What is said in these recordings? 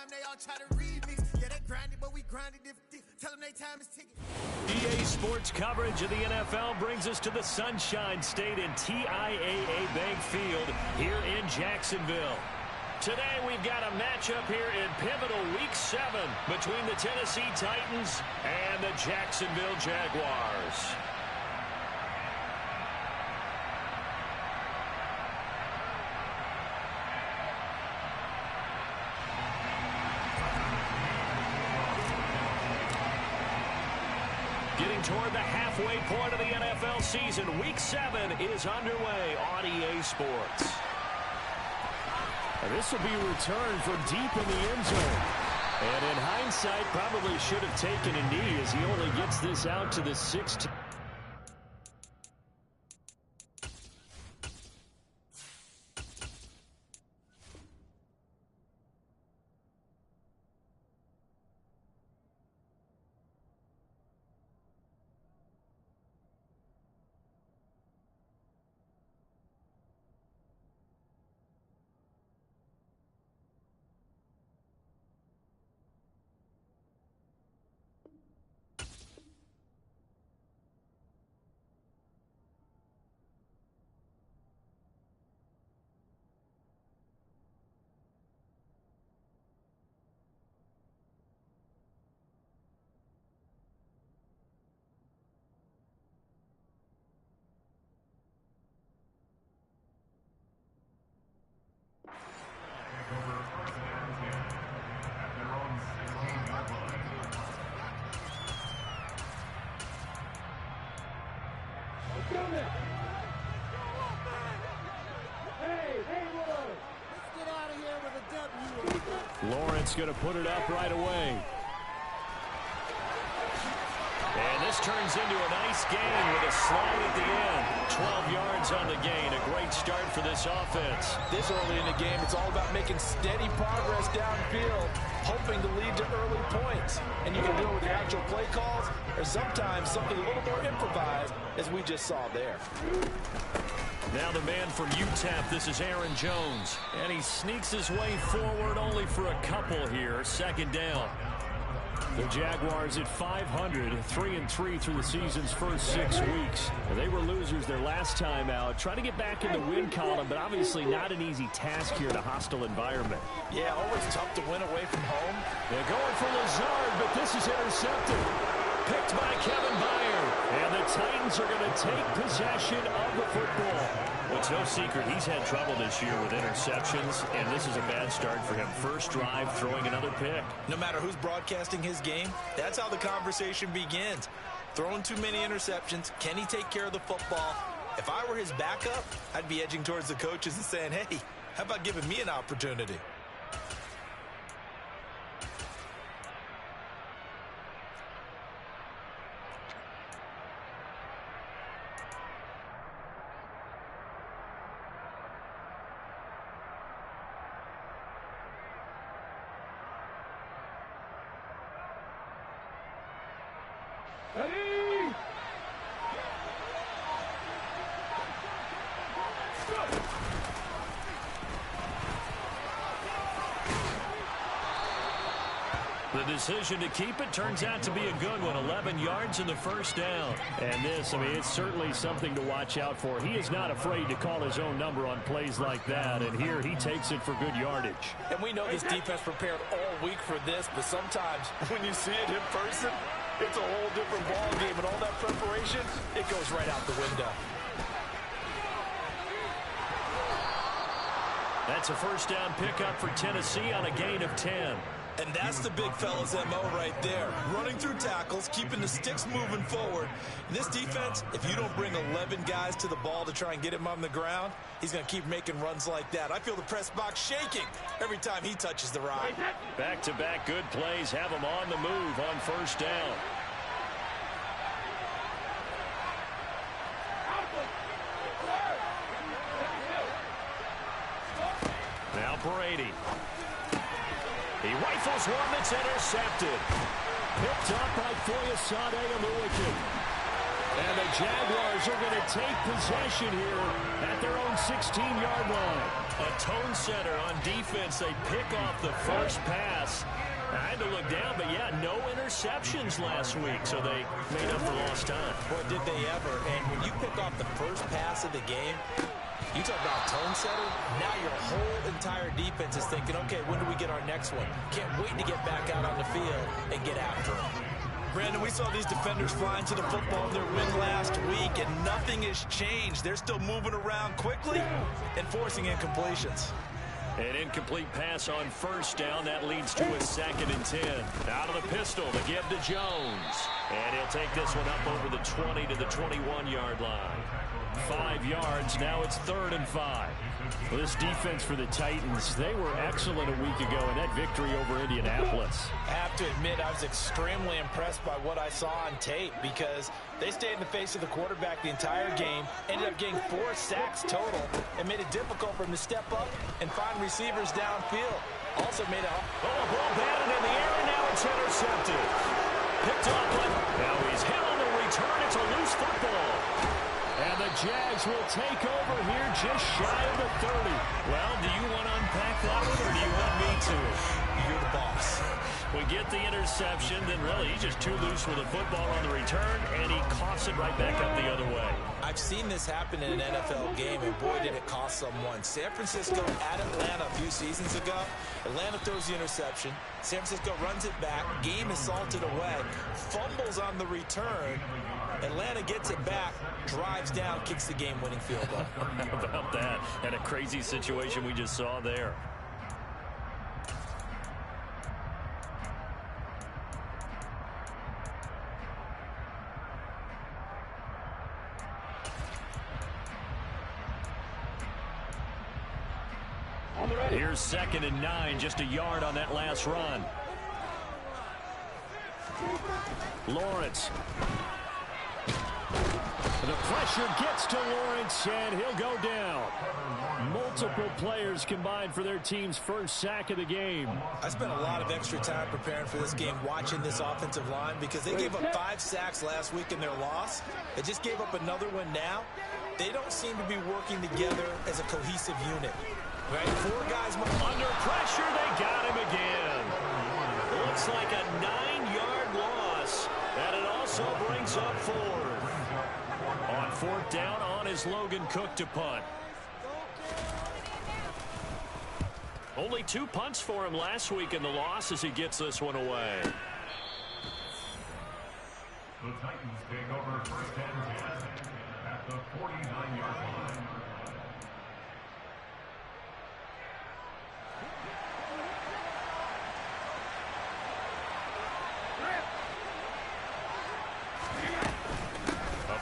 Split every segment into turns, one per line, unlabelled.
time, they all try to remix. Yeah, they grinded, but we grinded different. Tell them they time is ticking.
EA Sports coverage of the NFL brings us to the Sunshine State in TIAA Bank Field here in Jacksonville. Today we've got a matchup here in pivotal Week 7 between the Tennessee Titans and the Jacksonville Jaguars. Getting toward the halfway point of the NFL season, Week 7 is underway on EA Sports.
And this will be a return from deep in the end zone. And in hindsight, probably should have taken a knee as he only gets this out to the 16. Lawrence going to put it up right away.
And this turns into a nice gain with a slide at the end. 12 yards on the gain. A great start for this offense.
This early in the game, it's all about making steady progress downfield, hoping to lead to early points. And you can do it with your actual play calls or sometimes something a little more improvised, as we just saw there.
Now the man from UTEP, this is Aaron Jones. And he sneaks his way forward only for a couple here. Second down.
The Jaguars at 500, 3-3 through the season's first 6 weeks. They were losers their last time out. Trying to get back in the win column, but obviously not an easy task here in a hostile environment.
Yeah, always tough to win away from home.
They're going for Lazard, but this is intercepted. Picked by Kevin Byard. And the Titans are going to take possession of the football. Well, it's no secret he's had trouble this year with interceptions, and this is a bad start for him. First drive, throwing another pick.
No matter who's broadcasting his game, that's how the conversation begins. Throwing too many interceptions, can he take care of the football? If I were his backup, I'd be edging towards the coaches and saying, hey, how about giving me an opportunity?
The decision to keep it turns out to be a good one. 11 yards in the first down.
And this, I mean, it's certainly something to watch out for. He is not afraid to call his own number on plays like that. And here he takes it for good yardage.
And we know this defense prepared all week for this, but sometimes when you see it in person, it's a whole different ball game. And all that preparation, it goes right out the window.
That's a first down pickup for Tennessee on a gain of 10.
And that's the big fella's MO right there. Running through tackles, keeping the sticks moving forward. In this defense, if you don't bring 11 guys to the ball to try and get him on the ground, he's going to keep making runs like that. I feel the press box shaking every time he touches the rock.
Back-to-back good plays have him on the move on first down. Now Brady. He rifles one that's intercepted. Picked up by Foyesade Oluwakin. And the Jaguars are going to take possession here at their own 16-yard line. A tone setter on defense. They pick off the first pass. bogged down, but yeah, no interceptions last week, so they made up for lost time.
Boy, did they ever. And when you pick off the first pass of the game, you talk about tone setter. Now your whole entire defense is thinking, okay, when do we get our next one? Can't wait to get back out on the field and get after them. Brandon, we saw these defenders flying to the football in their win last week, and nothing has changed. They're still moving around quickly and forcing incompletions.
An incomplete pass on first down. That leads to a 2nd and 10. Out of the pistol to give to Jones. And he'll take this one up over the 20 to the 21-yard line. 5 yards. Now it's 3rd and 5. Well, this defense for the Titans, they were excellent a week ago in that victory over Indianapolis.
I have to admit, I was extremely impressed by what I saw on tape because they stayed in the face of the quarterback the entire game, ended up getting 4 sacks total, and made it difficult for him to step up and find receivers downfield. Also made a
ball batted in the air, and now it's intercepted. Picked up, but now he's hit on the return. It's a loose football. And the Jags will take over here just shy of the 30. Well, do you want to unpack that one, or do you want me to?
You're the boss.
We get the interception, then really he's just too loose with the football on the return, and he coughs it right back up the other way.
I've seen this happen in an NFL game, and boy, did it cost someone. San Francisco at Atlanta a few seasons ago. Atlanta throws the interception. San Francisco runs it back. Game is salted away. Fumbles on the return. Atlanta gets it back, drives down, kicks the game-winning field goal.
How about that? And a crazy situation we just saw there. Here's 2nd and 9, just a yard on that last run. Lawrence. The pressure gets to Lawrence, and he'll go down. Multiple players combined for their team's first sack of the game.
I spent a lot of extra time preparing for this game, watching this offensive line, because they gave up 5 sacks last week in their loss. They just gave up another one now. They don't seem to be working together as a cohesive unit. Right? 4 guys
under pressure. They got him again. Looks like a 9-yard loss, and it also brings up 4th. On 4th down, on is Logan Cook to punt. Only 2 punts for him last week in the loss as he gets this one away.
The Titans take over 1st and 10 at the 49-yard line.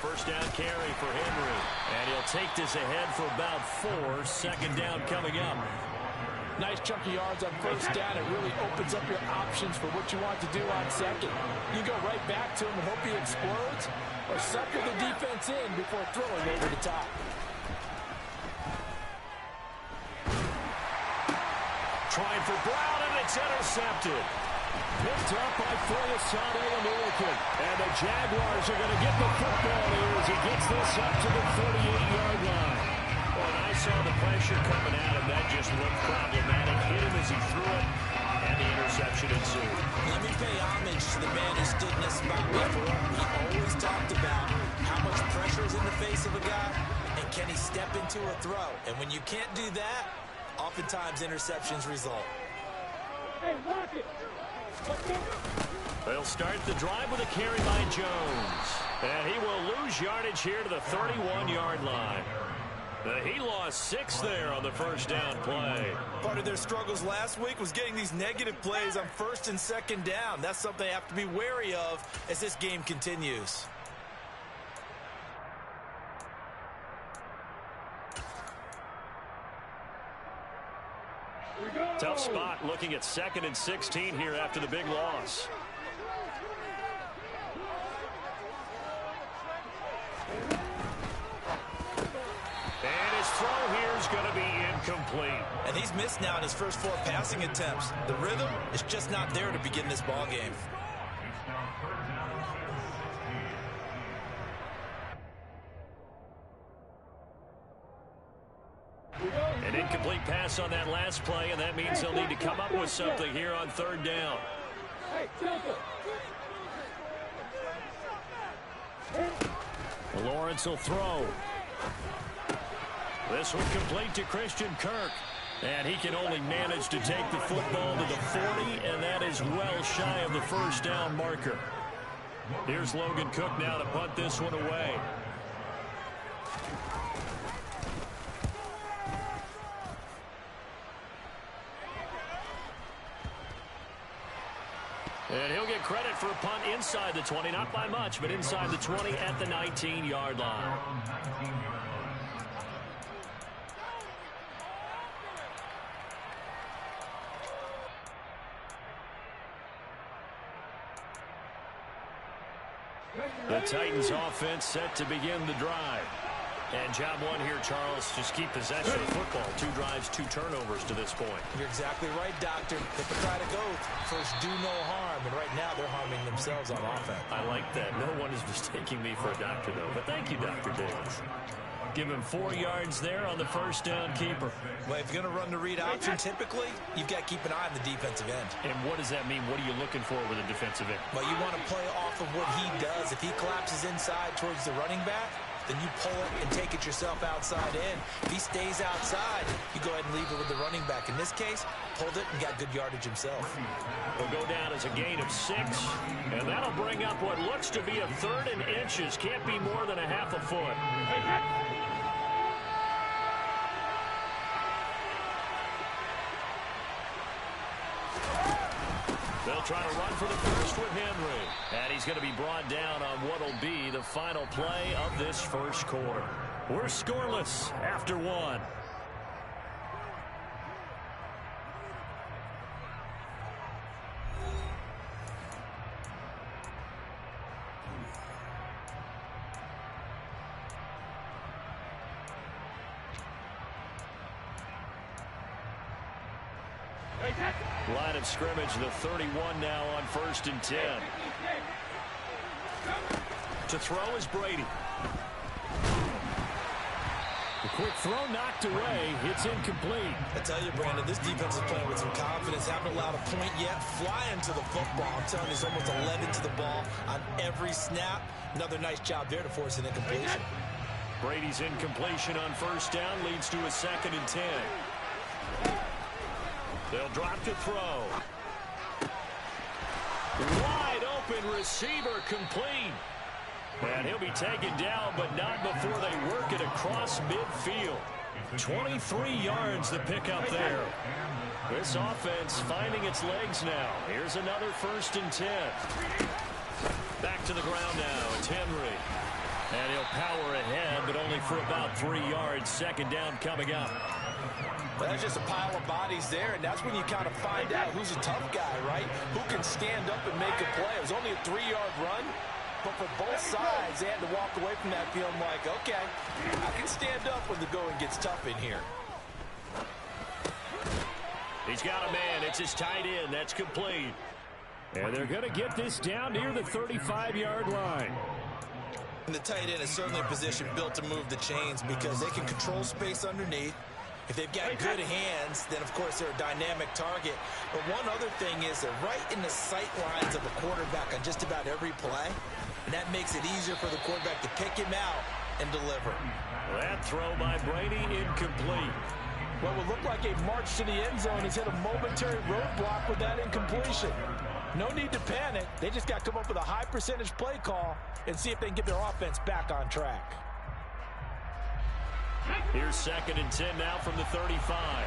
First down carry for Henry. And he'll take this ahead for about 4. 2nd down coming up.
Nice chunky yards on first down. It really opens up your options for what you want to do on second. You go right back to him and hope he explodes, or sucker the defense in before throwing over the top.
Trying for Brown, and it's intercepted. Picked up by Foyesade and Milliken. And the Jaguars are going to get the football here as he gets this up to the 38-yard line. Well, and I saw the pressure coming at him. That just looked problematic. Hit him as he threw it, and the interception ensued.
Let me pay homage to the man who stood in this spot before. He always talked about how much pressure is in the face of a guy, and can he step into a throw. And when you can't do that, oftentimes interceptions result.
Hey, watch it.
They'll start the drive with a carry by Jones. And he will lose yardage here to the 31-yard line. He lost 6 there on the first down play.
Part of their struggles last week was getting these negative plays on 1st and 2nd down. That's something they have to be wary of as this game continues.
Tough spot looking at 2nd and 16 here after the big loss. And his throw here is going to be incomplete.
And he's missed now in his first 4 passing attempts. The rhythm is just not there to begin this ball game.
An incomplete pass on that last play, and that means they'll need to come up with something here on 3rd down. Lawrence will throw. This one complete to Christian Kirk. And he can only manage to take the football to the 40, and that is well shy of the first down marker. Here's Logan Cook now to punt this one away. And he'll get credit for a punt inside the 20, not by much, but inside the 20 at the 19-yard line. The Titans offense set to begin the drive. And job one here, Charles, just keep possession of the football. 2 drives, 2 turnovers to this point.
You're exactly right, Doctor. Hippocratic oath. First, do no harm. And right now, they're harming themselves on offense.
I like that. No one is mistaking me for a doctor, though. But thank you, Dr. Davis. Give him 4 yards there on the first down keeper.
Well, if you're going to run the read option, typically, you've got to keep an eye on the defensive end.
And what does that mean? What are you looking for with a defensive end?
Well, you want to play off of what he does. If he collapses inside towards the running back, then you pull it and take it yourself outside in. If he stays outside, you go ahead and leave it with the running back. In this case, pulled it and got good yardage himself.
Will go down as a gain of 6, and that'll bring up what looks to be a 3rd and inches. Can't be more than a half a foot. They'll try to run for the first with Henry. And he's going to be brought down on what will be the final play of this first quarter. We're scoreless after 1. Line of scrimmage, the 31 now on 1st and 10. To throw is Brady. The quick throw knocked away. It's incomplete.
I tell you, Brandon, this defense is playing with some confidence. Haven't allowed a point yet. Flying to the football. I'm telling you, it's almost 11 to the ball on every snap. Another nice job there to force an incompletion.
Brady's incompletion on 1st down leads to a 2nd and 10. They'll drop to throw. Wide open receiver complete. And he'll be taken down, but not before they work it across midfield. 23 yards to pick up there. This offense finding its legs now. Here's another 1st and 10. Back to the ground now. It's Henry. And he'll power ahead, but only for about 3 yards. 2nd down coming up.
Well, that's just a pile of bodies there, and that's when you kind of find out who's a tough guy, right? Who can stand up and make a play. It was only a 3-yard run, but for both sides, they had to walk away from that feeling like, okay, I can stand up when the going gets tough in here.
He's got a man. It's his tight end. That's complete. And they're going to get this down near the 35-yard line.
And the tight end is certainly a position built to move the chains because they can control space underneath. If they've got good hands, then, of course, they're a dynamic target. But one other thing is they're right in the sight lines of a quarterback on just about every play. And that makes it easier for the quarterback to pick him out and deliver.
That throw by Brady incomplete.
What would look like a march to the end zone has hit a momentary roadblock with that incompletion. No need to panic. They just got to come up with a high percentage play call and see if they can get their offense back on track.
Here's 2nd and 10 now from the 35.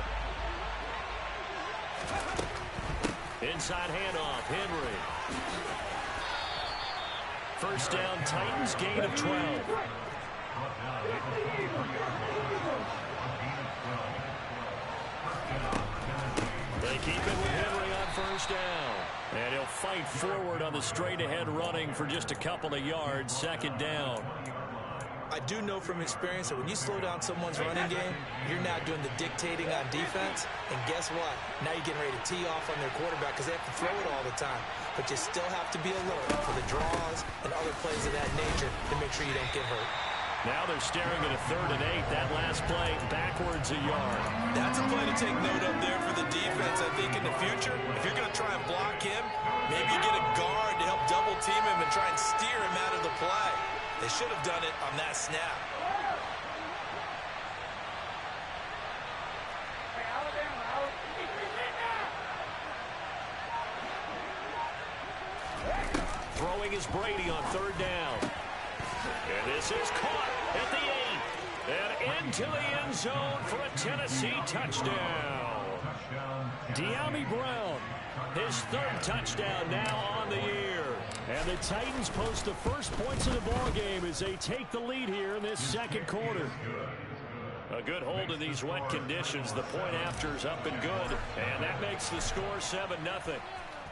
Inside handoff, Henry. 1st down, Titans, gain of 12. They keep it with Henry on 1st down. And he'll fight forward on the straight-ahead running for just a couple of yards, 2nd down.
I do know from experience that when you slow down someone's running game, you're now doing the dictating on defense. And guess what? Now you're getting ready to tee off on their quarterback because they have to throw it all the time. But you still have to be alert for the draws and other plays of that nature to make sure you don't get hurt.
Now they're staring at a 3rd and 8. That last play backwards a yard.
That's a play to take note of there for the defense. I think in the future, if you're going to try and block him, maybe you get a guard to help double team him and try and steer him out of the play. They should have done it on that snap.
Throwing is Brady on 3rd down. And this is caught at the 8. And into the end zone for a Tennessee touchdown.
De'Ami Brown,
His 3rd touchdown now on the year.
and the Titans post the first points of the ball game as they take the lead here in this 2nd quarter.
A good hold in these wet conditions. The point after is up and good. And that makes the score 7-0.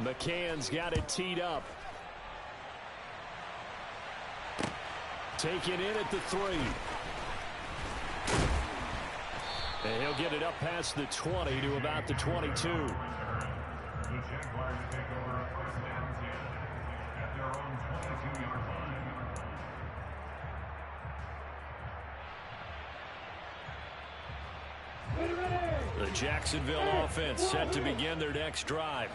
McCann's got it teed up. Taken in at the 3. And he'll get it up past the 20 to about the 22.
The Jaguars take over 1st and 10 at their own 22-yard line.
The Jacksonville offense set to begin their next drive.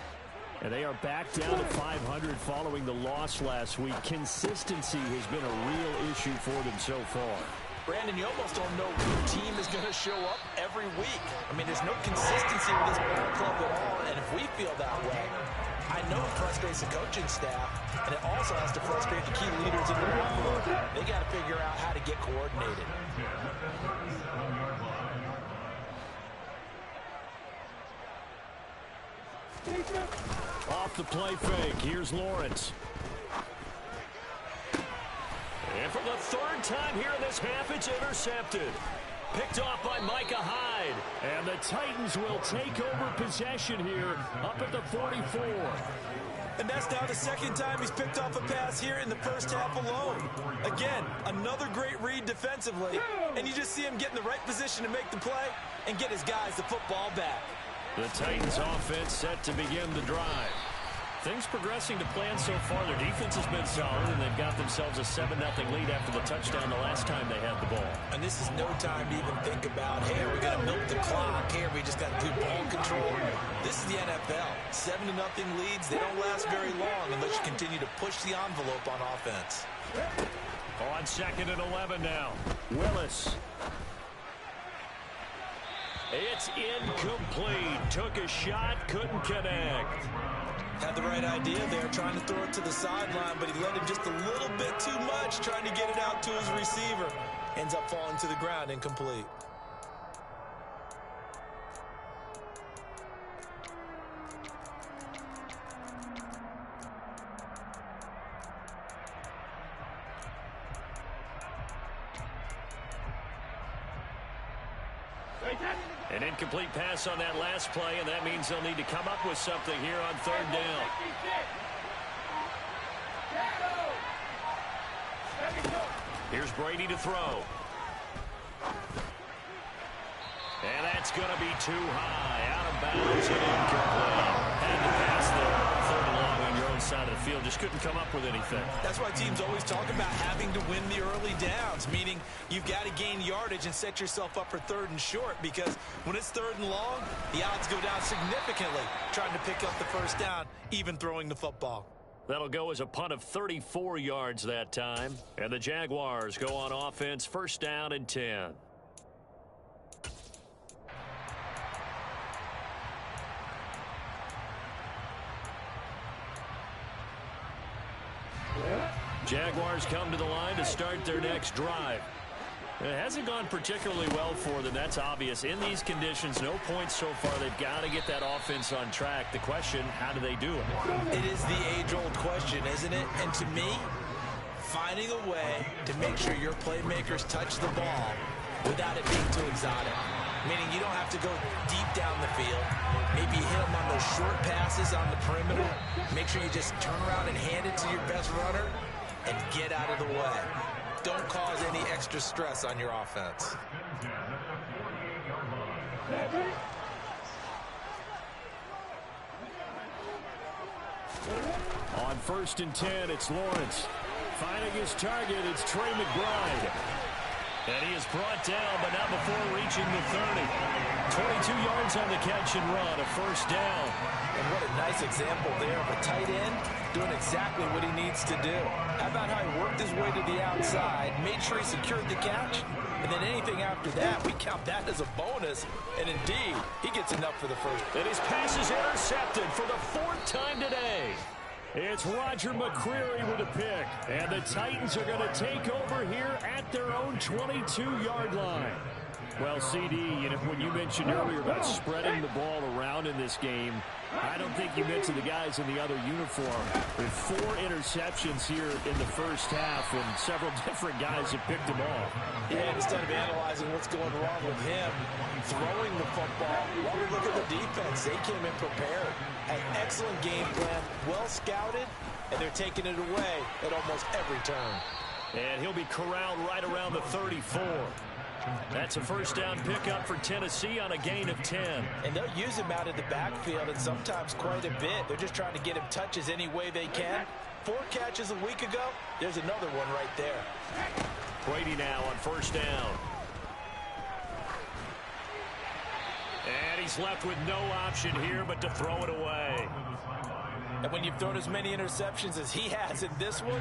And they are back down to 500 following the loss last week. Consistency has been a real issue for them so far.
Brandon, you almost don't know what team is going to show up every week. I mean, there's no consistency with this ball club at all, and if we feel that way, I know it frustrates the coaching staff, and it also has to frustrate the key leaders in the room. They got to figure out how to get coordinated.
Off the play fake, here's Lawrence.
And for the 3rd time here in this half, it's intercepted. Picked off by Micah Hyde.
And the Titans will take over possession here up at the 44.
And that's now the 2nd time he's picked off a pass here in the first half alone. Again, another great read defensively. And you just see him get in the right position to make the play and get his guys the football back.
The Titans offense set to begin the drive. Things progressing to plan so far. Their defense has been solid, and they've got themselves a 7-0 lead after the touchdown the last time they had the ball.
And this is no time to even think about, hey, are we going to milk the clock? Hey, are we just got to do ball control? This is the NFL. 7-0 leads, they don't last very long unless you continue to push the envelope on offense.
On 2nd and 11 now.
Willis.
It's incomplete. Took a shot, couldn't connect.
Had the right idea there, trying to throw it to the sideline, but he let him just a little bit too much, trying to get it out to his receiver. Ends up falling to the ground, incomplete.
An incomplete pass on that last play, and that means they'll need to come up with something here on 3rd down. Here's Brady to throw. And that's going to be too high. Out of bounds and incomplete. Had the pass there. 3rd and long on your own side of the field. Just couldn't come up with anything.
That's why teams always talk about having to win the early downs, meaning you've got to gain yardage and set yourself up for 3rd and short, because when it's 3rd and long, the odds go down significantly trying to pick up the first down, even throwing the football.
That'll go as a punt of 34 yards that time. And the Jaguars go on offense, 1st down and 10. Jaguars come to the line to start their next drive. It hasn't gone particularly well for them. That's obvious. In these conditions, no points so far. They've got to get that offense on track. The question, how do they do it?
It is the age-old question, isn't it? And to me, finding a way to make sure your playmakers touch the ball without it being too exotic. Meaning you don't have to go deep down the field. Maybe hit them on those short passes on the perimeter. Make sure you just turn around and hand it to your best runner and get out of the way. Don't cause any extra stress on your offense.
On 1st and 10, it's Lawrence. Finding his target, it's Trey McBride.
And he is brought down, but not before reaching the 30. 22 yards on the catch and run, a first down.
And what a nice example there of a tight end doing exactly what he needs to do. How about how he worked his way to the outside, made sure he secured the catch, and then anything after that, we count that as a bonus. And indeed, he gets enough for the first.
And his pass is intercepted for the 4th time today. It's Roger McCreary with a pick. And the Titans are going to take over here at their own 22-yard line. Well, CD, when you mentioned earlier about spreading the ball around in this game, I don't think you mentioned the guys in the other uniform. With 4 interceptions here in the first half, and several different guys have picked them off.
Yeah, instead of analyzing what's going wrong with him, throwing the football, while we look at the defense, they came in prepared. An excellent game plan, well scouted, and they're taking it away at almost every turn.
And he'll be corralled right around the 34. That's a first down pickup for Tennessee on a gain of 10.
And they'll use him out of the backfield, and sometimes quite a bit. They're just trying to get him touches any way they can. 4 catches a week ago, there's another one right there.
Brady now on first down. And he's left with no option here but to throw it away.
And when you've thrown as many interceptions as he has in this one,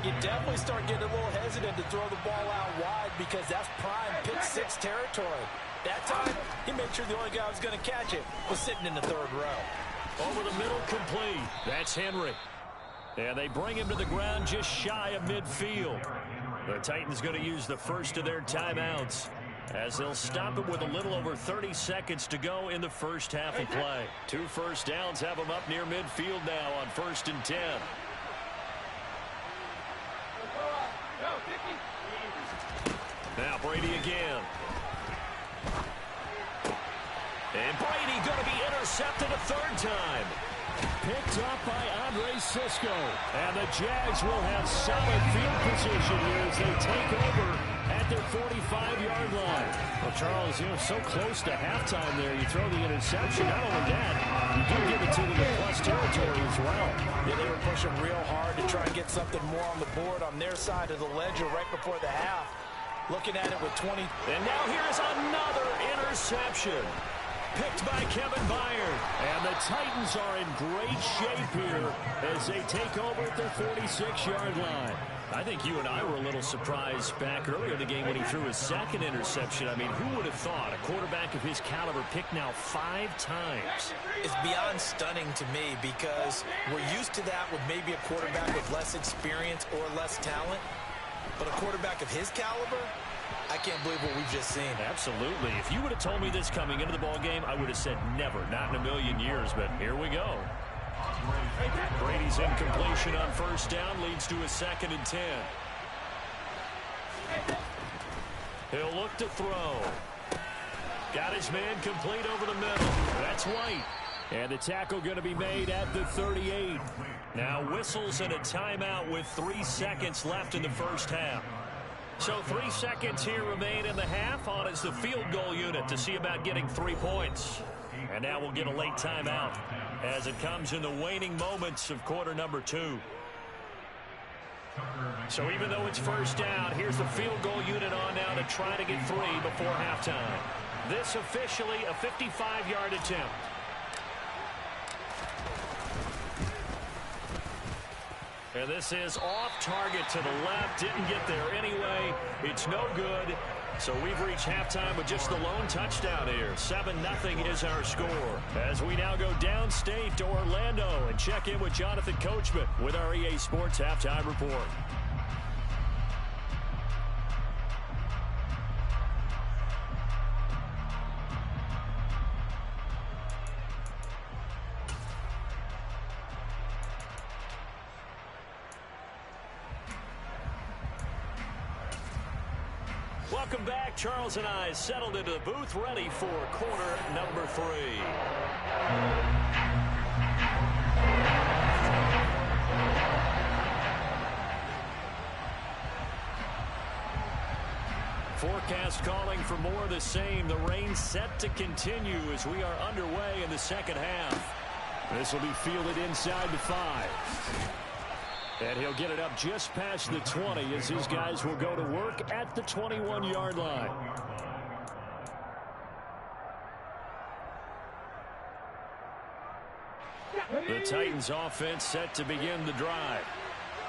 you definitely start getting a little hesitant to throw the ball out wide because that's prime pick 6 territory. That time, he made sure the only guy who was going to catch it was sitting in the 3rd row.
Over the middle, complete. That's Henry. And they bring him to the ground just shy of midfield. The Titans going to use the first of their timeouts, as they'll stop it with a little over 30 seconds to go in the first half of play. 2 first downs have them up near midfield now on 1st and 10. Now Brady again. And Brady going to be intercepted a 3rd time. Picked up by Andre Sisco. And the Jags will have solid field position here as they take over at their 45-yard line. Well, Charles, so close to halftime there. You throw the interception. Not only that, you do give it to them in plus territory as well.
Yeah, they were pushing real hard to try and get something more on the board on their side of the ledger right before the half. Looking at it with 20.
And now here's another interception. Picked by Kevin Byard. And the Titans are in great shape here as they take over at their 46-yard line. I think you and I were a little surprised back earlier in the game when he threw his 2nd interception. I mean, who would have thought a quarterback of his caliber picked now 5 times?
It's beyond stunning to me because we're used to that with maybe a quarterback with less experience or less talent. But a quarterback of his caliber, I can't believe what we've just seen.
Absolutely. If you would have told me this coming into the ball game, I would have said never, not in a million years. But here we go. Brady's incompletion on first down leads to a 2nd and 10. He'll look to throw. Got his man complete over the middle. That's White. And the tackle going to be made at the 38. Now whistles and a timeout with 3 seconds left in the first half. So 3 seconds here remain in the half. On is the field goal unit to see about getting 3 points. And now we'll get a late timeout as it comes in the waning moments of quarter number 2. So even though it's first down, here's the field goal unit on now to try to get 3 before halftime. This officially a 55-yard attempt. And this is off target to the left. Didn't get there anyway. It's no good. So we've reached halftime with just the lone touchdown here. 7-0 is our score. As we now go downstate to Orlando and check in with Jonathan Coachman with our EA Sports Halftime Report. Welcome back. Charles and I settled into the booth, ready for quarter number 3. Forecast calling for more of the same. The rain set to continue as we are underway in the second half. This will be fielded inside the 5.
And he'll get it up just past the 20 as his guys will go to work at the 21-yard line. The Titans offense set to begin the drive.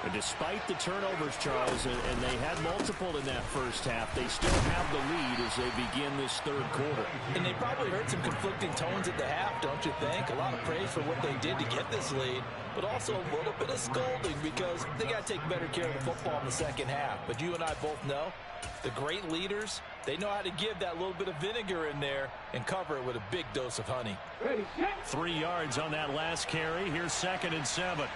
And despite the turnovers, Charles, and they had multiple in that first half, they still have the lead as they begin this third quarter.
And they probably heard some conflicting tones at the half, don't you think? A lot of praise for what they did to get this lead, but also a little bit of scolding because they got to take better care of the football in the second half. But you and I both know the great leaders, they know how to give that little bit of vinegar in there and cover it with a big dose of honey.
3 yards on that last carry. Here's 2nd and 7.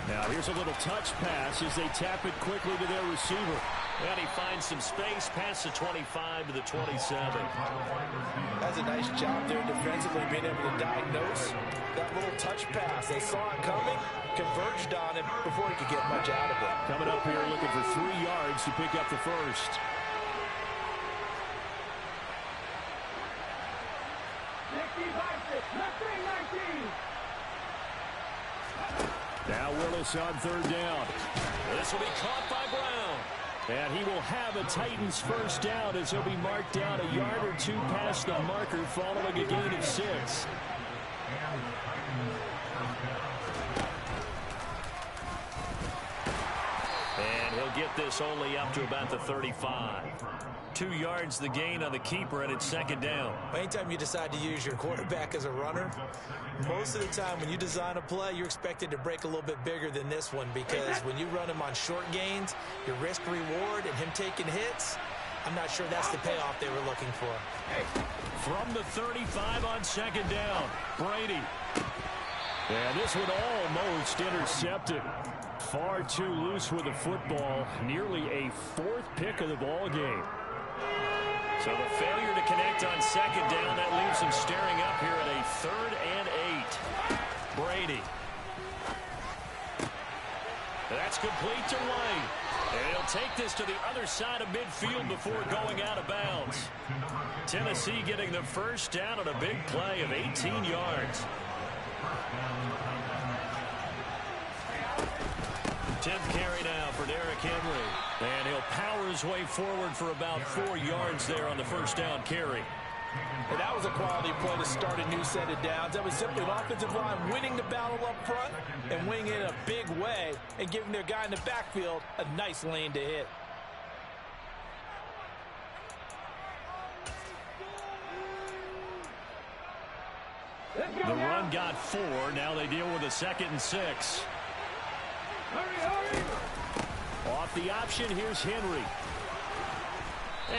Now here's a little touch pass as they tap it quickly to their receiver.
And he finds some space past the 25 to the 27.
That's a nice job there defensively, being able to diagnose that little touch pass. They saw it coming, converged on it before he could get much out of it.
Coming up here looking for 3 yards to pick up the first. Now Willis on 3rd down.
This will be caught by Brown.
And he will have a Titans first down as he'll be marked down a yard or two past the marker following a gain of 6.
And he'll get this only up to about the 35. 2 yards the gain on the keeper, and it's 2nd down.
Anytime you decide to use your quarterback as a runner, most of the time when you design a play, you're expected to break a little bit bigger than this one because when you run him on short gains, your risk-reward and him taking hits, I'm not sure that's the payoff they were looking for.
From the 35 on 2nd down, Brady.
And this one almost intercepted. Far too loose with the football. Nearly a 4th pick of the ball game.
So the failure to connect on 2nd down, that leaves him staring up here at a 3rd and 8. Brady. That's complete to White. And he'll take this to the other side of midfield before going out of bounds. Tennessee getting the first down on a big play of 18 yards. 10th carry now for Derrick Henry. And he'll power his way forward for about 4 yards there on the first down carry.
And that was a quality play to start a new set of downs. That was simply an offensive line winning the battle up front and winning it in a big way and giving their guy in the backfield a nice lane to hit.
The run got 4. Now they deal with a 2nd and 6.
Off the option, here's Henry.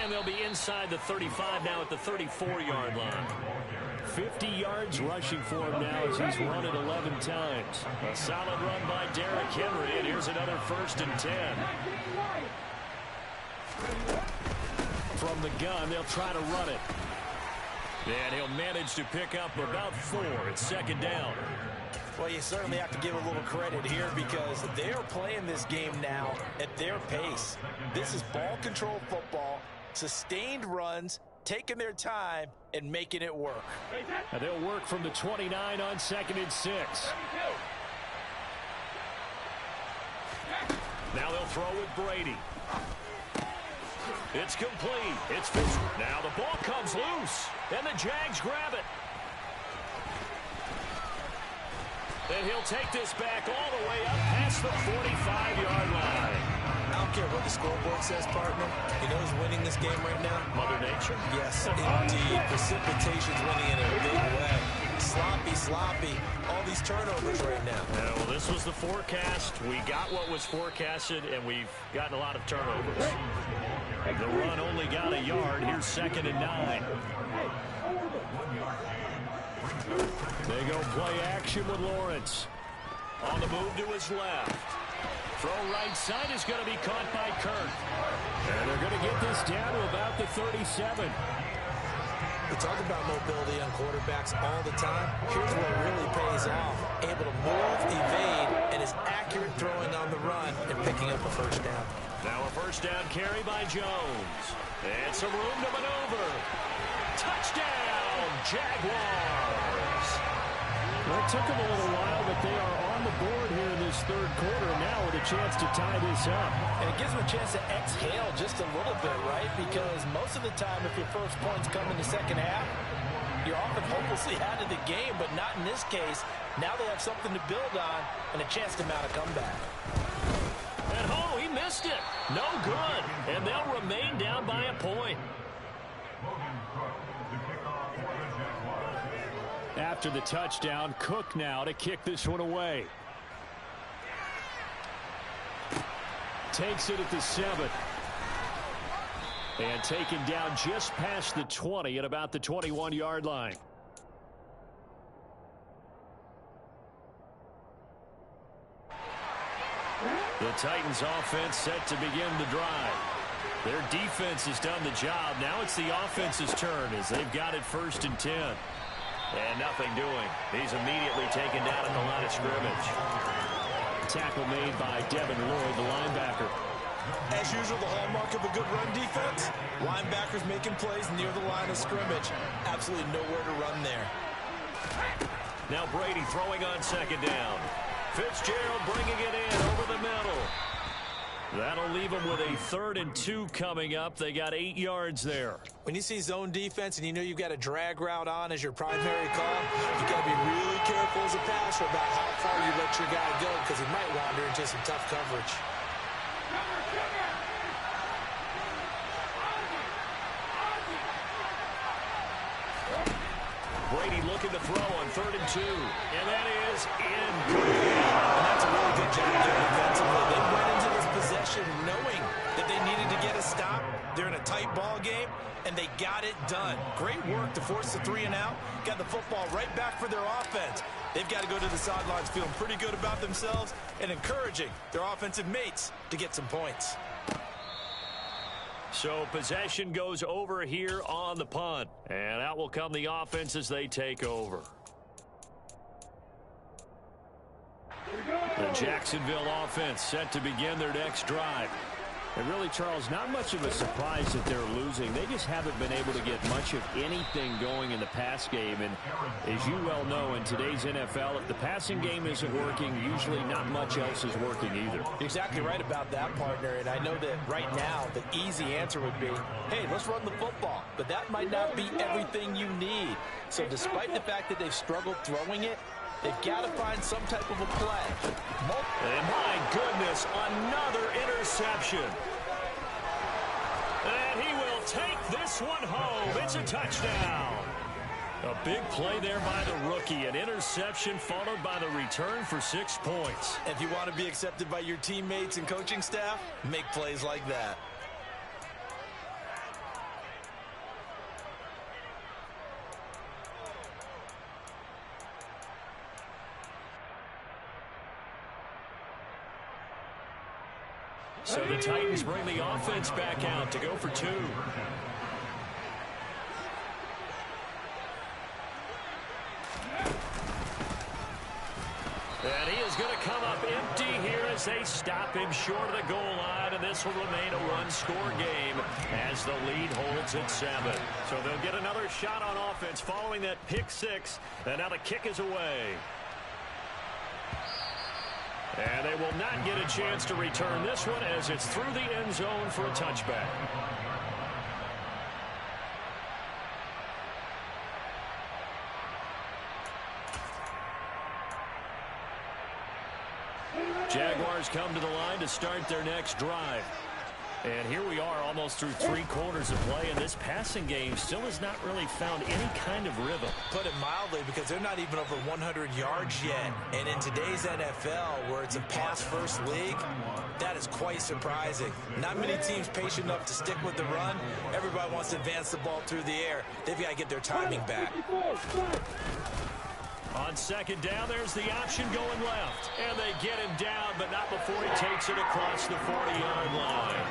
And they'll be inside the 35 now at the 34-yard line.
50 yards rushing for him now as he's run it 11 times.
A solid run by Derrick Henry, and here's another 1st and 10.
From the gun, they'll try to run it.
And he'll manage to pick up about 4 at 2nd down.
Well, you certainly have to give a little credit here because they're playing this game now at their pace. This is ball control football, sustained runs, taking their time, and making it work.
And they'll work from the 29 on 2nd and 6.
Now they'll throw with Brady. It's complete. It's Fisher. Now the ball comes loose, and the Jags grab it. And he'll take this back all the way up past the 45-yard line.
I don't care what the scoreboard says, partner. You know who's winning this game right now?
Mother Nature?
Yes, indeed. Precipitation's winning in a big way. Sloppy. All these turnovers right now.
Yeah, well, this was the forecast. We got what was forecasted, and we've gotten a lot of turnovers. The run only got a yard. Here's 2nd and 9.
They go play action with Lawrence.
On the move to his left. Throw right side is going to be caught by Kirk.
And they're going to get this down to about the 37.
We talk about mobility on quarterbacks all the time. Here's what really pays off. Able to move, evade, and is accurate throwing on the run and picking up a first down.
Now a first down carry by Jones. And some room to maneuver. Touchdown, Jaguars.
Well, it took them a little while, but they are on the board here in this third quarter now with a chance to tie this up.
And it gives them a chance to exhale just a little bit, right? Because most of the time, if your first points come in the second half, you're often hopelessly out of the game, but not in this case. Now they have something to build on and a chance to mount a comeback.
And oh, he missed it. No good. And they'll remain down by a point.
After the touchdown, Cook now to kick this one away. Takes it at the 7. And taken down just past the 20 at about the 21-yard line.
The Titans offense set to begin the drive. Their defense has done the job. Now it's the offense's turn as they've got it 1st and 10. And nothing doing. He's immediately taken down at the line of scrimmage.
Tackle made by Devin Lloyd, the linebacker.
As usual, the hallmark of a good run defense, linebackers making plays near the line of scrimmage. Absolutely nowhere to run there.
Now Brady throwing on 2nd down. Fitzgerald bringing it in over the middle. That'll leave them with a 3rd and 2 coming up. They got 8 yards there.
When you see zone defense and you know you've got a drag route on as your primary call, you got to be really careful as a passer about how far you let your guy go because he might wander into some tough coverage.
Brady looking to throw on 3rd and 2. And that is in.
And that's a really good job there defensively. They went into this possession knowing that they needed to get a stop. They're in a tight ball game, and they got it done. Great work to force the 3 and out. Got the football right back for their offense. They've got to go to the sidelines feeling pretty good about themselves and encouraging their offensive mates to get some points.
So possession goes over here on the punt. And out will come the offense as they take over. The Jacksonville offense set to begin their next drive.
And really, Charles, not much of a surprise that they're losing. They just haven't been able to get much of anything going in the pass game. And as you well know, in today's NFL, if the passing game isn't working, usually not much else is working either.
You're exactly right about that, partner. And I know that right now the easy answer would be, hey, let's run the football. But that might not be everything you need. So despite the fact that they've struggled throwing it, they've got to find some type of a play.
And my goodness, another interception. And he will take this one home. It's a touchdown. A big play there by the rookie. An interception followed by the return for 6 points.
If you want to be accepted by your teammates and coaching staff, make plays like that.
So the Titans bring the offense back out to go for 2. And he is going to come up empty here as they stop him short of the goal line. And this will remain a one-score game as the lead holds at 7. So they'll get another shot on offense following that pick 6. And now the kick is away. And they will not get a chance to return this one as it's through the end zone for a touchback. Jaguars come to the line to start their next drive. And here we are almost through 3 quarters of play, and this passing game still has not really found any kind of rhythm.
Put it mildly, because they're not even over 100 yards yet. And in today's NFL, where it's a pass-first league, that is quite surprising. Not many teams patient enough to stick with the run. Everybody wants to advance the ball through the air. They've got to get their timing back.
On 2nd down, there's the option going left. And they get him down, but not before he takes it across the 40-yard line.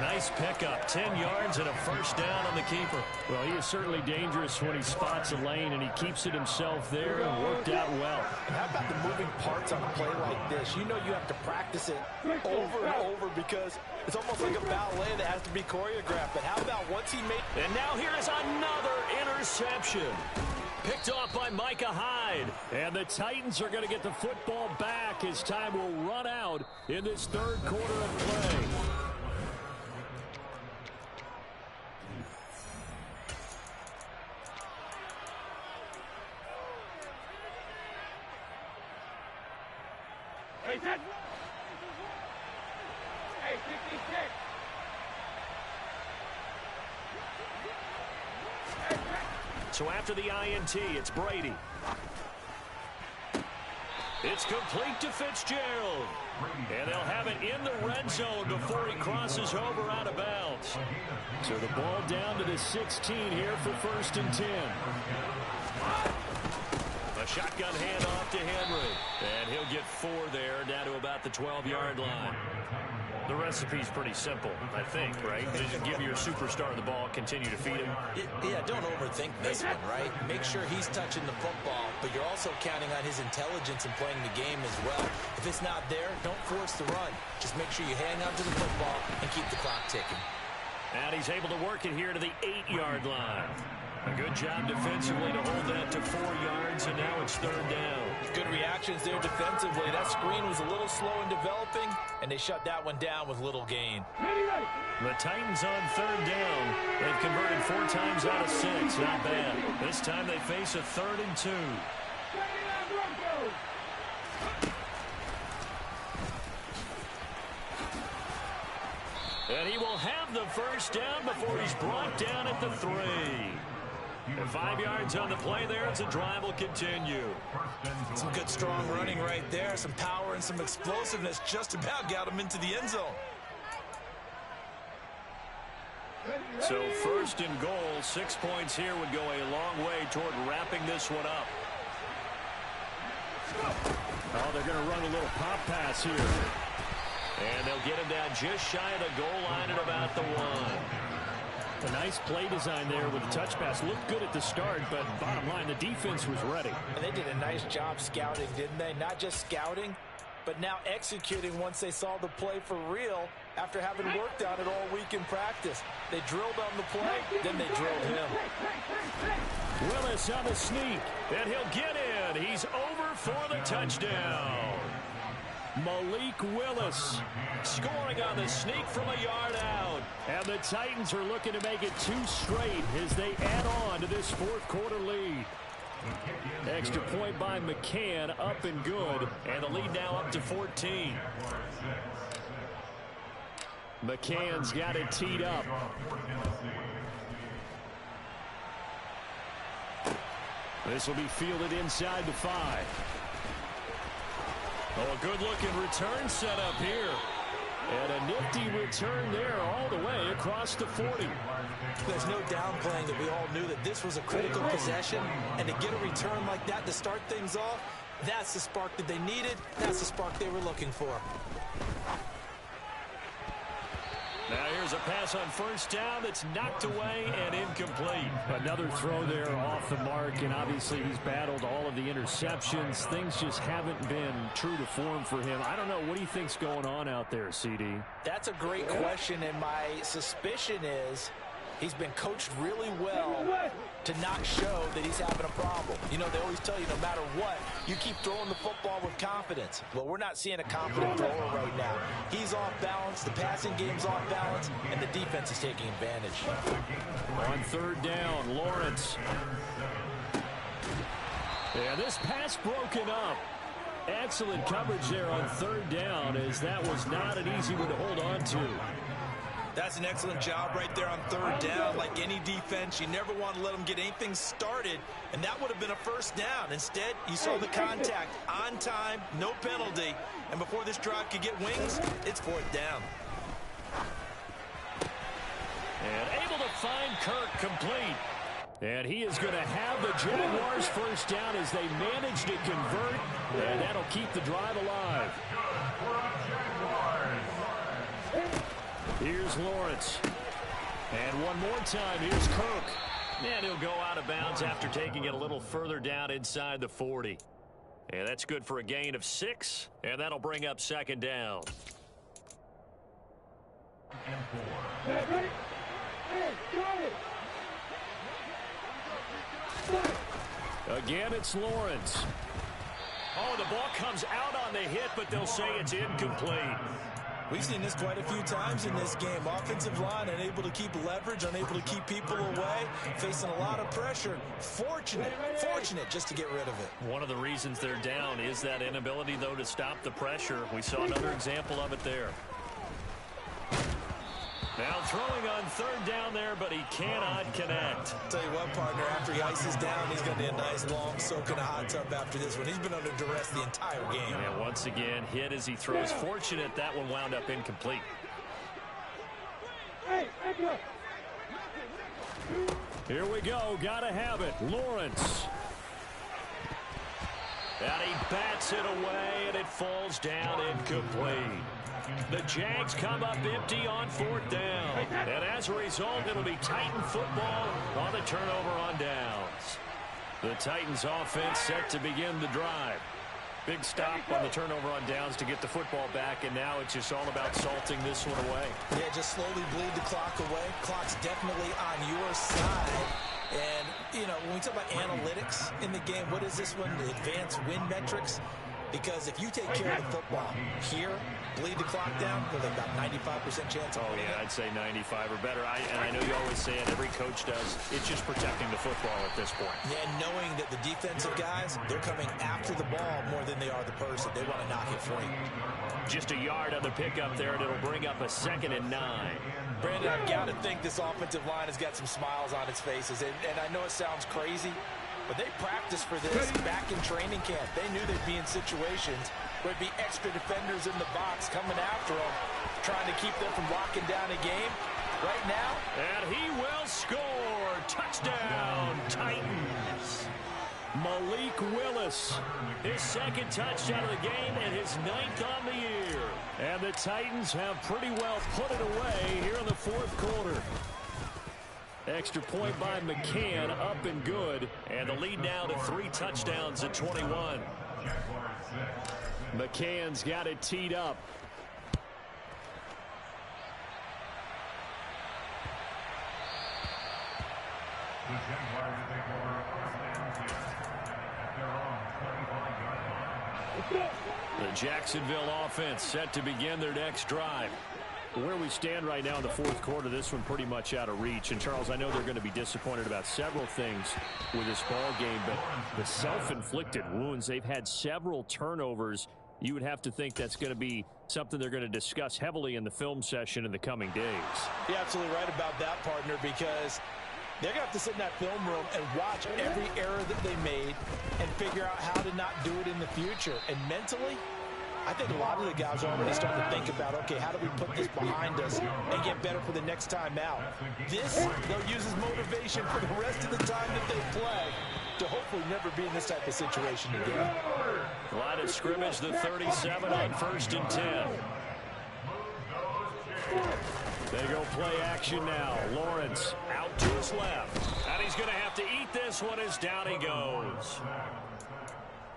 Nice pickup, 10 yards and a first down on the keeper.
Well, he is certainly dangerous when he spots a lane, and he keeps it himself there and worked out well.
And how about the moving parts on a play like this? You know you have to practice it over and over because it's almost like a ballet that has to be choreographed. But how about once he made...
And now here is another interception. Picked off by Micah Hyde. And the Titans are going to get the football back as time will run out in this third quarter of play. So after the INT, it's Brady. It's complete to Fitzgerald. And they'll have it in the red zone before he crosses over out of bounds. So the ball down to the 16 here for 1st and 10. A shotgun handoff to Henry. And he'll get 4 there, down to about the 12-yard line. The recipe's pretty simple, I think, right? Just give your superstar the ball, continue to feed him.
Yeah, don't overthink this one, right? Make sure he's touching the football, but you're also counting on his intelligence in playing the game as well. If it's not there, don't force the run. Just make sure you hang on to the football and keep the clock ticking.
And he's able to work it here to the 8-yard line. A good job defensively to hold that to 4 yards, and now it's 3rd down.
Good reactions there defensively. That screen was a little slow in developing, and they shut that one down with little gain.
The Titans on 3rd down. They've converted 4 times out of 6. Not bad. This time they face a 3rd and 2. And he will have the 1st down before he's brought down at the 3. And 5 yards on the play there as the drive will continue.
Some good strong running right there. Some power and some explosiveness just about got him into the end zone.
So 1st and goal, 6 points here would go a long way toward wrapping this one up. Oh, they're going to run a little pop pass here. And they'll get him down just shy of the goal line at about the 1. A nice play design there with the touch pass. Looked good at the start, but bottom line, the defense was ready.
And they did a nice job scouting, didn't they? Not just scouting, but now executing once they saw the play for real after having worked on it all week in practice. They drilled on the play, then they drilled him.
Willis on the sneak, and he'll get in. He's over for the touchdown. Malik Willis scoring on the sneak from a yard out. And the Titans are looking to make it 2 straight as they add on to this 4th quarter lead. Extra point by McCann, up and good. And the lead now up to 14. McCann's got it teed up. This will be fielded inside the 5. Oh, a good-looking return set up here. And a nifty return there all the way across the 40.
There's no downplaying that we all knew that this was a critical possession. And to get a return like that to start things off, that's the spark that they needed. That's the spark they were looking for.
Now here's a pass on 1st down that's knocked away and incomplete.
Another throw there off the mark, and obviously he's battled all of the interceptions. Things just haven't been true to form for him. I don't know. What do you think's going on out there, CD?
That's a great question, and my suspicion is he's been coached really well to not show that he's having a problem. You know, they always tell you no matter what, you keep throwing the football with confidence. Well, we're not seeing a confident thrower right now. He's off balance, the passing game's off balance, and the defense is taking advantage.
On 3rd down, Lawrence. Yeah, this pass broken up. Excellent coverage there on 3rd down, as that was not an easy one to hold on to.
That's an excellent job right there on 3rd down. Like any defense, you never want to let them get anything started, and that would have been a 1st down. Instead, you saw the contact on time, no penalty, and before this drive could get wings, it's 4th down.
And able to find Kirk complete. And he is going to have the Jaguars 1st down as they manage to convert, and that'll keep the drive alive. Here's Lawrence. And one more time, here's Kirk. And he'll go out of bounds after taking it a little further down inside the 40. And that's good for a gain of 6, and that'll bring up 2nd down. Again, it's Lawrence. Oh, the ball comes out on the hit, but they'll say it's incomplete.
We've seen this quite a few times in this game. Offensive line unable to keep leverage, unable to keep people away, facing a lot of pressure. Fortunate just to get rid of it.
One of the reasons they're down is that inability, though, to stop the pressure. We saw another example of it there. Now throwing on third down there, but he cannot connect.
Tell you what, partner, after he ices down, he's going to need a nice long soak in a hot tub after this one. He's been under duress the entire game.
And once again, hit as he throws. Fortunate that one wound up incomplete. Here we go. Gotta have it. Lawrence. And he bats it away, and it falls down incomplete. The Jags come up empty on fourth down. And as a result, it'll be Titan football on the turnover on downs. The Titans offense set to begin the drive. Big stop on the turnover on downs to get the football back, and now it's just all about salting this one away.
Yeah, just slowly bleed the clock away. Clock's definitely on your side. And, you know, when we talk about analytics in the game, what is this one? The advanced win metrics? Because if you take care of the football here, bleed the clock down, with about 95% chance.
Oh, yeah, I'd say 95 or better. And I know you always say it, every coach does. It's just protecting the football at this point.
Yeah, and knowing that the defensive guys, they're coming after the ball more than they are the person. They want to knock it free.
Just a yard on the pickup there, and it'll bring up a 2nd and 9.
Brandon, I've got to think this offensive line has got some smiles on its faces. And I know it sounds crazy, but they practiced for this back in training camp. They knew they'd be in situations where there'd be extra defenders in the box coming after them, trying to keep them from locking down a game. Right now,
and he will score. Touchdown, Titans. Malik Willis, his 2nd touchdown of the game and his 9th on the year. And the Titans have pretty well put it away here in the 4th quarter. Extra point by McCann, up and good. And the lead now to 3 touchdowns at 21. McCann's got it teed up.
The Jaguars take over first and 10 at their own 25-yard line.
The Jacksonville offense set to begin their next drive. Where we stand right now in the 4th quarter, this one pretty much out of reach. And, Charles, I know they're going to be disappointed about several things with this ball game, but the self-inflicted wounds, they've had several turnovers. You would have to think that's going to be something they're going to discuss heavily in the film session in the coming days.
you're absolutely right about that, partner, because they're going to have to sit in that film room and watch every error that they made and figure out how to not do it in the future. And mentally, I think a lot of the guys are already starting to think about, okay, how do we put this behind us and get better for the next time out? This, they'll use as motivation for the rest of the time that they play to hopefully never be in this type of situation again.
Line of scrimmage, the 37 on 1st and 10. They go play action now. Lawrence out to his left. And he's going to have to eat this one as down he goes.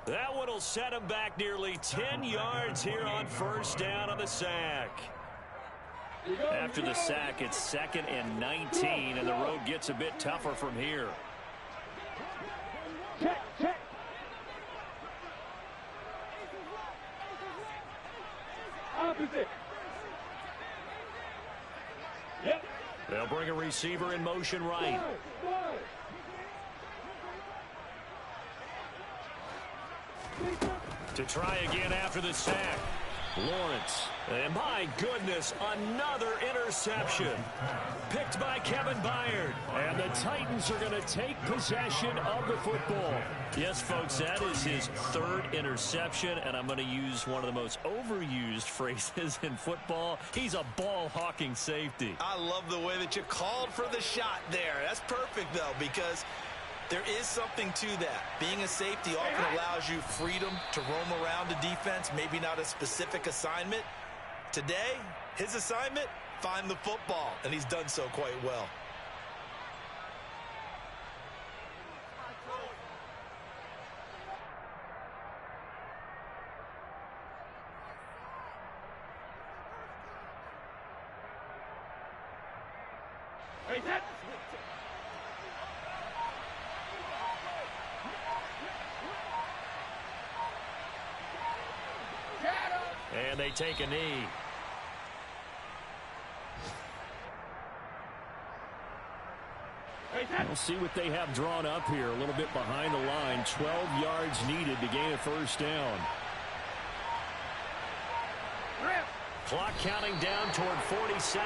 That one will set him back nearly 10 yards here on 1st down on the sack. After the sack, it's 2nd and 19, and the road gets a bit tougher from here.
Check. Opposite. Yep.
They'll bring a receiver in motion right. To try again after the sack. Lawrence. And my goodness, another interception. Picked by Kevin Byard. And the Titans are going to take possession of the football. Yes, folks, that is his 3rd interception, and I'm going to use one of the most overused phrases in football. He's a ball-hawking safety.
I love the way that you called for the shot there. That's perfect, though, because there is something to that. Being a safety often allows you freedom to roam around the defense, maybe not a specific assignment. Today, his assignment, find the football, and he's done so quite well.
And they take a knee.
We'll see what they have drawn up here. A little bit behind the line. 12 yards needed to gain a first down.
Clock counting down toward 40 seconds.